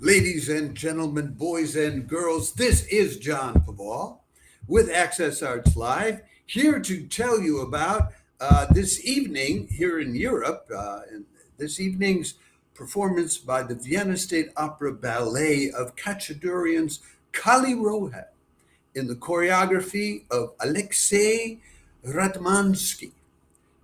Ladies and gentlemen, boys and girls, this is John Paval with Access Arts Live, here to tell you about this evening here in Europe, and this evening's performance by the Vienna State Opera Ballet of Khatchaturian's Kallirhoe in the choreography of Alexei Ratmansky.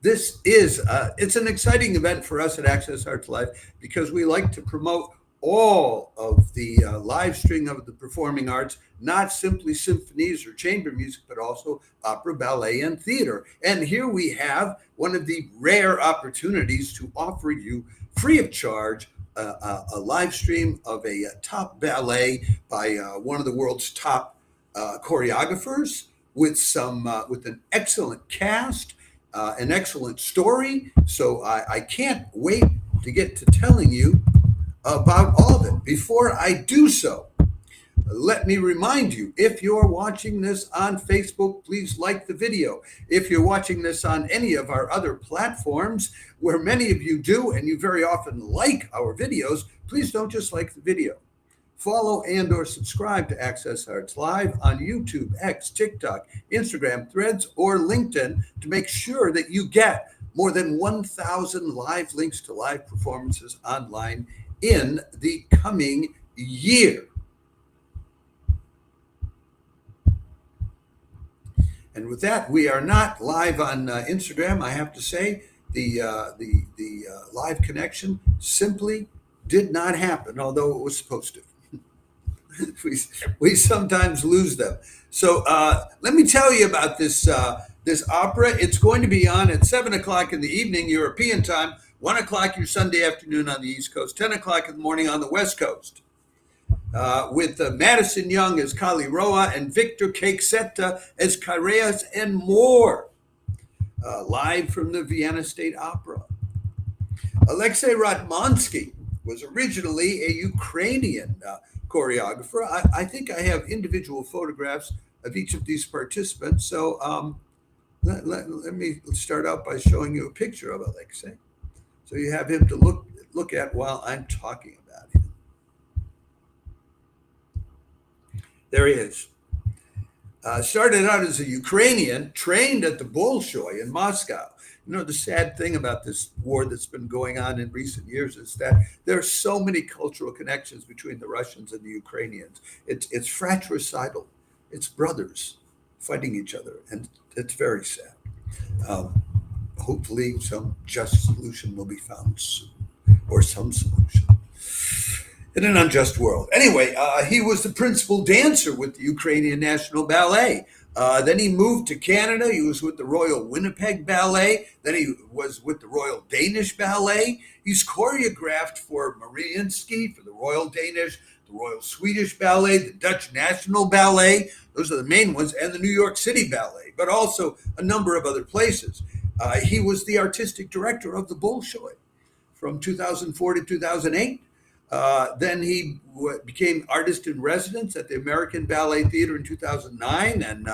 It's an exciting event for us at Access Arts Live because we like to promote all of the live string of the performing arts, not simply symphonies or chamber music, but also opera, ballet, and theater. And here we have one of the rare opportunities to offer you free of charge a live stream of a top ballet by one of the world's top choreographers with an excellent cast, an excellent story. So I can't wait to get to telling you about all of it. Before I do so, let me remind you, if you're watching this on Facebook, please like the video. If you're watching this on any of our other platforms, where many of you do, and you very often like our videos, please don't just like the video. Follow and or subscribe to Access Arts Live on YouTube, X, TikTok, Instagram, Threads, or LinkedIn to make sure that you get more than 1,000 live links to live performances online in the coming year. And with that, we are not live on Instagram. I have to say the live connection simply did not happen, although it was supposed to. we sometimes lose them. So let me tell you about this opera. It's going to be on at 7 o'clock in the evening, European time, 1 o'clock your Sunday afternoon on the East Coast, 10 o'clock in the morning on the West Coast, with Madison Young as Kallirhoe and Victor Calxeta as Kallirhoe and more, live from the Vienna State Opera. Alexei Ratmansky was originally a Ukrainian choreographer. I think I have individual photographs of each of these participants. So let me start out by showing you a picture of Alexei. So you have him to look at while I'm talking about him. There he is. Started out as a Ukrainian, trained at the Bolshoi in Moscow. You know, the sad thing about this war that's been going on in recent years is that there are so many cultural connections between the Russians and the Ukrainians. It's fratricidal. It's brothers fighting each other, and it's very sad. Hopefully some just solution will be found soon, or some solution in an unjust world. Anyway, he was the principal dancer with the Ukrainian National Ballet. Then he moved to Canada. He was with the Royal Winnipeg Ballet. Then he was with the Royal Danish Ballet. He's choreographed for Mariinsky, for the Royal Danish, the Royal Swedish Ballet, the Dutch National Ballet. Those are the main ones, and the New York City Ballet, but also a number of other places. He was the artistic director of the Bolshoi from 2004 to 2008. Then he became artist in residence at the American Ballet Theater in 2009 and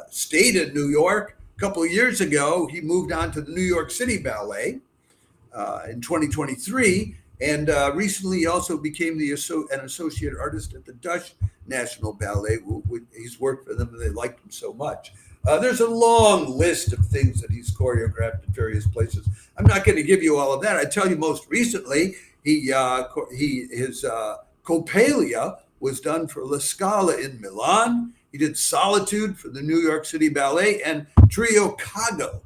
stayed in New York. A couple of years ago, he moved on to the New York City Ballet in 2023. And recently, he also became an associate artist at the Dutch National Ballet. He's worked for them and they liked him so much. There's a long list of things that he's choreographed at various places. I'm not going to give you all of that. I tell you, most recently, his Coppelia was done for La Scala in Milan. He did Solitude for the New York City Ballet and Trio Cago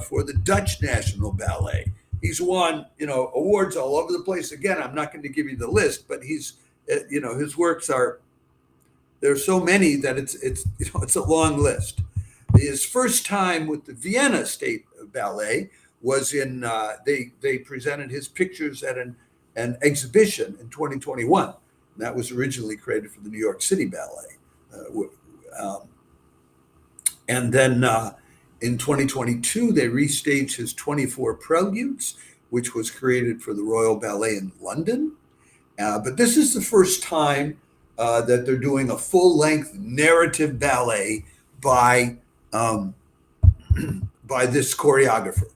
for the Dutch National Ballet. He's won, awards all over the place. Again, I'm not going to give you the list, but his works are. There's so many that it's a long list. His first time with the Vienna State Ballet was in they presented his pictures at an exhibition in 2021. That was originally created for the New York City Ballet, and then in 2022 they restaged his 24 Preludes, which was created for the Royal Ballet in London. But this is the first time that they're doing a full-length narrative ballet by this choreographer.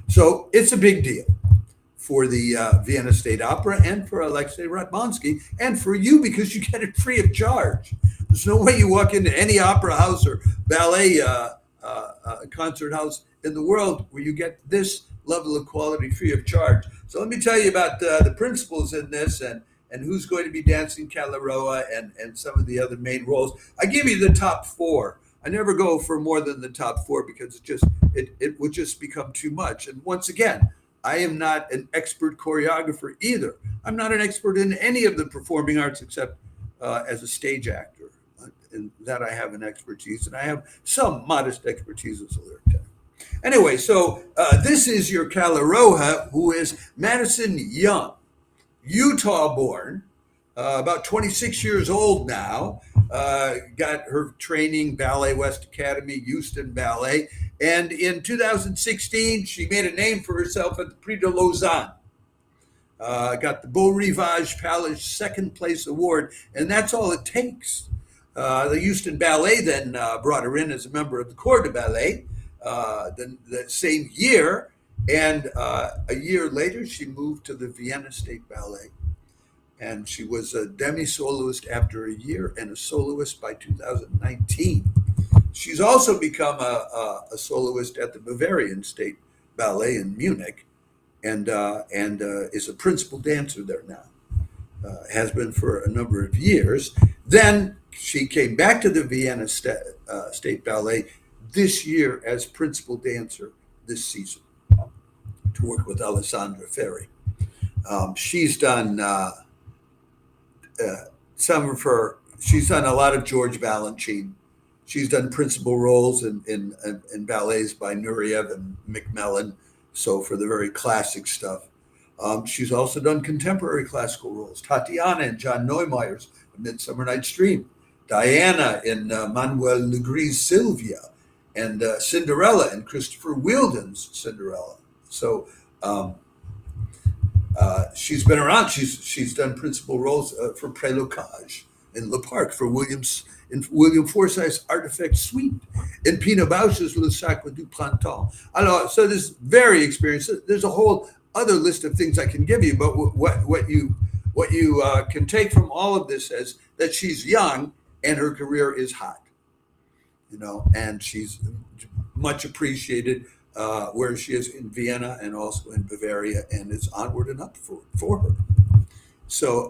So it's a big deal. for the Vienna State Opera and for Alexei Ratmansky and for you because you get it free of charge. There's no way you walk into any opera house or ballet concert house in the world where you get this level of quality free of charge. So let me tell you about the principals in this and who's going to be dancing Kallirhoe and some of the other main roles. I give you the top four. I never go for more than the top four because it would just become too much. And once again, I am not an expert choreographer either. I'm not an expert in any of the performing arts except as a stage actor. In that I have an expertise, and I have some modest expertise as a lyric tenor. Anyway, so this is your Kallirhoe, who is Madison Young, Utah-born, about 26 years old now, got her training, Ballet West Academy, Houston Ballet, and in 2016, she made a name for herself at the Prix de Lausanne. Got the Beau Rivage Palace second place award, and that's all it takes. The Houston Ballet then brought her in as a member of the Corps de Ballet the same year, and a year later, she moved to the Vienna State Ballet. And she was a demi-soloist after a year and a soloist by 2019. She's also become a soloist at the Bavarian State Ballet in Munich and is a principal dancer there now. Has been for a number of years. Then she came back to the Vienna State Ballet this year as principal dancer this season to work with Alessandra Ferri. She's done she's done a lot of George Balanchine. She's done principal roles in ballets by Nureyev and Macmillan, so for the very classic stuff. She's also done contemporary classical roles. Tatiana in John Neumeyer's A Midsummer Night's Dream, Diana in Manuel Legree's Sylvia, and Cinderella in Christopher Wheeldon's Cinderella. So she's been around. She's done principal roles for Prélocage in Le Parc, for William Forsythe's Artifact Suite, in Pina Bausch's Le Sacre du Printemps. Alors, so this very experienced. There's a whole other list of things I can give you, but what you can take from all of this is that she's young and her career is hot, and she's much appreciated where she is in Vienna and also in Bavaria, and it's onward and up for her. So,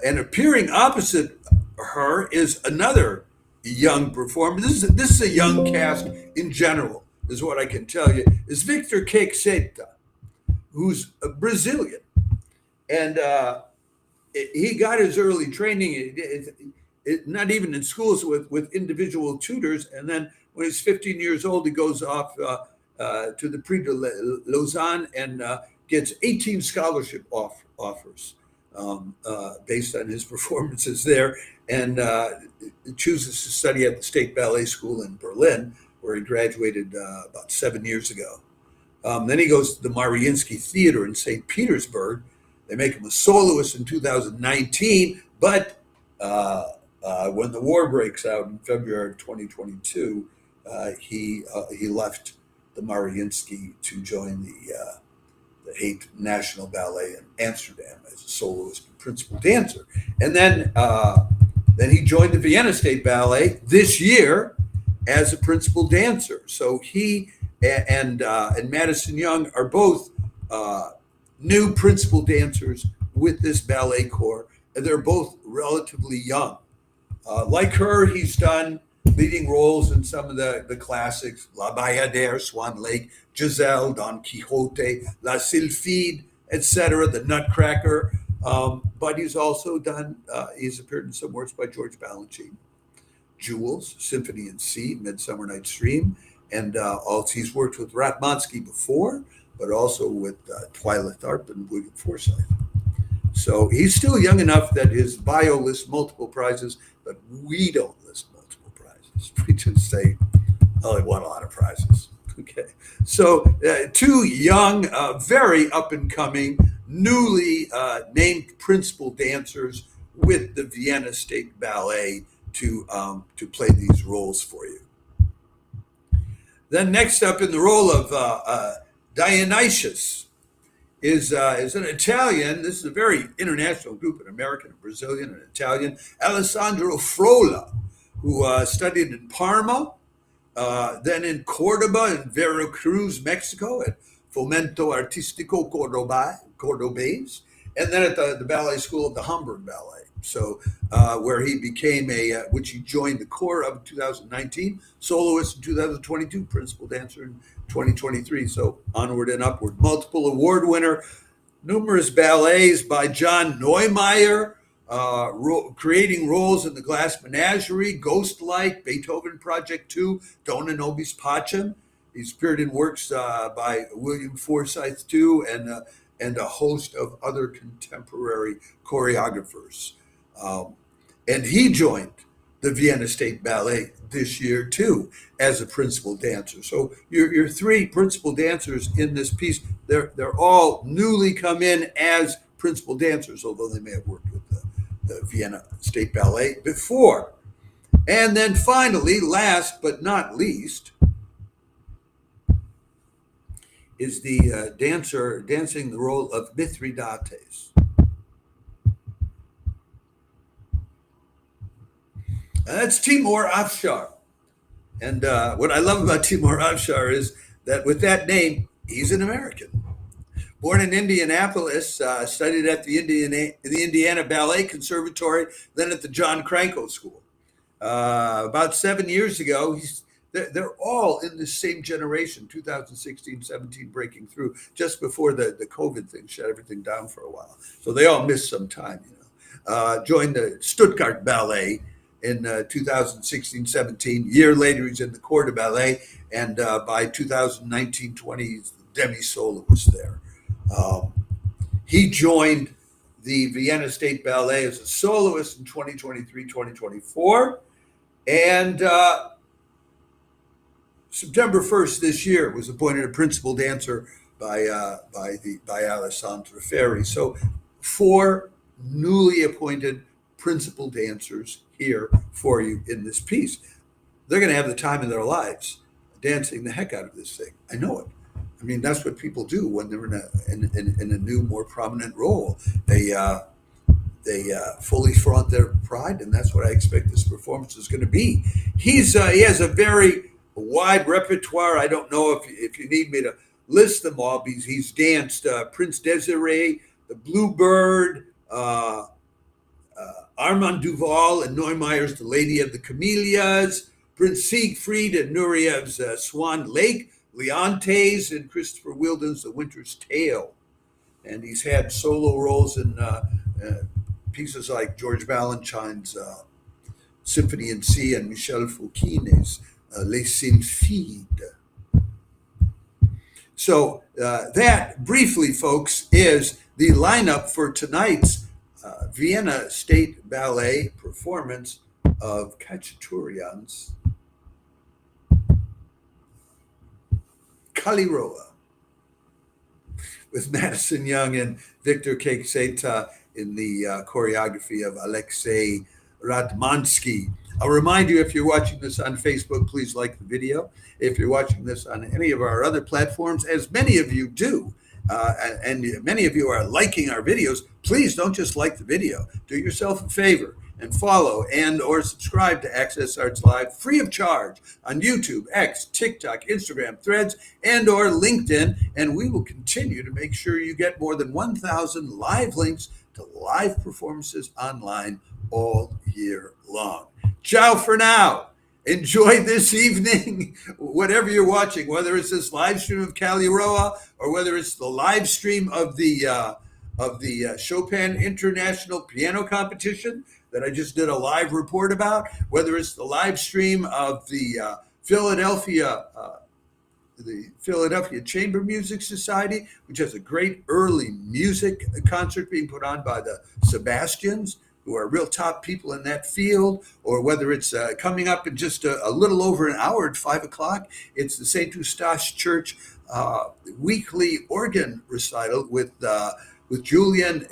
and appearing opposite her is another young performer. This is a young cast in general, is what I can tell you, is Victor Calxeta, who's a Brazilian. And he got his early training, not even in schools, with individual tutors. And then when he's 15 years old, he goes off to the Prix de Lausanne and gets 18 scholarship offers based on his performances there, and chooses to study at the State Ballet School in Berlin, where he graduated about 7 years ago. Then he goes to the Mariinsky Theater in St. Petersburg. They make him a soloist in 2019, but when the war breaks out in February of 2022, he left the Mariinsky to join the Hague National Ballet in Amsterdam as a soloist and principal dancer. And then he joined the Vienna State Ballet this year as a principal dancer. So he and Madison Young are both new principal dancers with this ballet corps, and they're both relatively young. Like her, he's done leading roles in some of the classics, La Bayadère, Swan Lake, Giselle, Don Quixote, La Sylphide, etc., The Nutcracker. But he's also done, he's appeared in some works by George Balanchine, Jules, Symphony in C, Midsummer Night's Dream, and also he's worked with Ratmansky before, but also with Twyla Tharp and William Forsythe. So he's still young enough that his bio lists multiple prizes, but we don't list multiple prizes. We just say, oh, he won a lot of prizes. Okay. So two young, very up-and-coming, newly named principal dancers with the Vienna State Ballet to play these roles for you. Then next up in the role of Dionysius, is an Italian. This is a very international group, an American, a Brazilian, an Italian. Aleandro Folola, who studied in Parma, then in Cordoba and Veracruz, Mexico, at Fomento Artístico Cordobés, and then at the ballet school at the Hamburg Ballet. So where he became which he joined the corps of in 2019, soloist in 2022, principal dancer in 2023. So onward and upward. Multiple award winner, numerous ballets by John Neumeier, creating roles in the Glass Menagerie, Ghost Light, Beethoven Project 2, Dona Nobis Pacem. He's appeared in works by William Forsythe too, and a host of other contemporary choreographers. And he joined the Vienna State Ballet this year too as a principal dancer. So your three principal dancers in this piece, they're all newly come in as principal dancers, although they may have worked with the Vienna State Ballet before. And then finally, last but not least, is the dancer dancing the role of Mithridates. That's Timour Ashar. And what I love about Timour Ashar is that with that name, he's an American. Born in Indianapolis, studied at the Indiana Ballet Conservatory, then at the John Cranko School. About 7 years ago, they're all in the same generation, 2016, 17, breaking through just before the COVID thing shut everything down for a while. So they all missed some time, joined the Stuttgart Ballet in 2016, 17. Year later, he's in the Corps de Ballet, and by 2019-20, he's the demi-soloist there. He joined the Vienna State Ballet as a soloist in 2023-2024, and September 1st this year was appointed a principal dancer by Alessandra Ferri. So 4 newly appointed principal dancers here for you in this piece. They're going to have the time of their lives dancing the heck out of this thing. I know it. I mean, that's what people do when they're in a new, more prominent role. They fully flaunt their pride, and that's what I expect this performance is going to be. He has a very wide repertoire. I don't know if you need me to list them all. He's danced Prince Desiree, the Bluebird, Armand Duval and Neumeier's The Lady of the Camellias, Prince Siegfried and Nuriev's Swan Lake, Leontes and Christopher Wheeldon's The Winter's Tale. And he's had solo roles in pieces like George Balanchine's Symphony in C and Michel Fouquine's Les Sylphides. So that, briefly, folks, is the lineup for tonight's Vienna State Ballet performance of Khatchaturian's Kallirhoe, with Madison Young and Victor Calxeta in the choreography of Alexei Radmansky. I'll remind you, if you're watching this on Facebook, please like the video. If you're watching this on any of our other platforms, as many of you do, and many of you are liking our videos, please don't just like the video. Do yourself a favor and follow and or subscribe to Access Arts Live free of charge on YouTube, X, TikTok, Instagram, Threads, and or LinkedIn. And we will continue to make sure you get more than 1,000 live links to live performances online all year long. Ciao for now. Enjoy this evening, whatever you're watching, whether it's this live stream of Kallirhoe or whether it's the live stream of the Chopin International Piano Competition that I just did a live report about, whether it's the live stream of the Philadelphia Chamber Music Society, which has a great early music concert being put on by the Sebastians, who are real top people in that field, or whether it's coming up in just a little over an hour at 5 o'clock, it's the St. Eustache Church weekly organ recital with Julian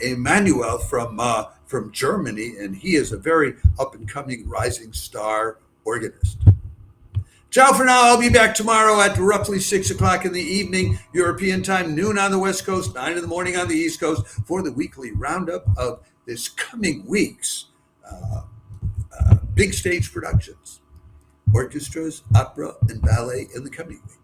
Emanuel from Germany, and he is a very up and coming rising star organist. Ciao for now. I'll be back tomorrow at roughly 6 o'clock in the evening, European time, noon on the West Coast, 9 in the morning on the East Coast, for the weekly roundup of this coming week's big stage productions, orchestras, opera, and ballet in the coming week.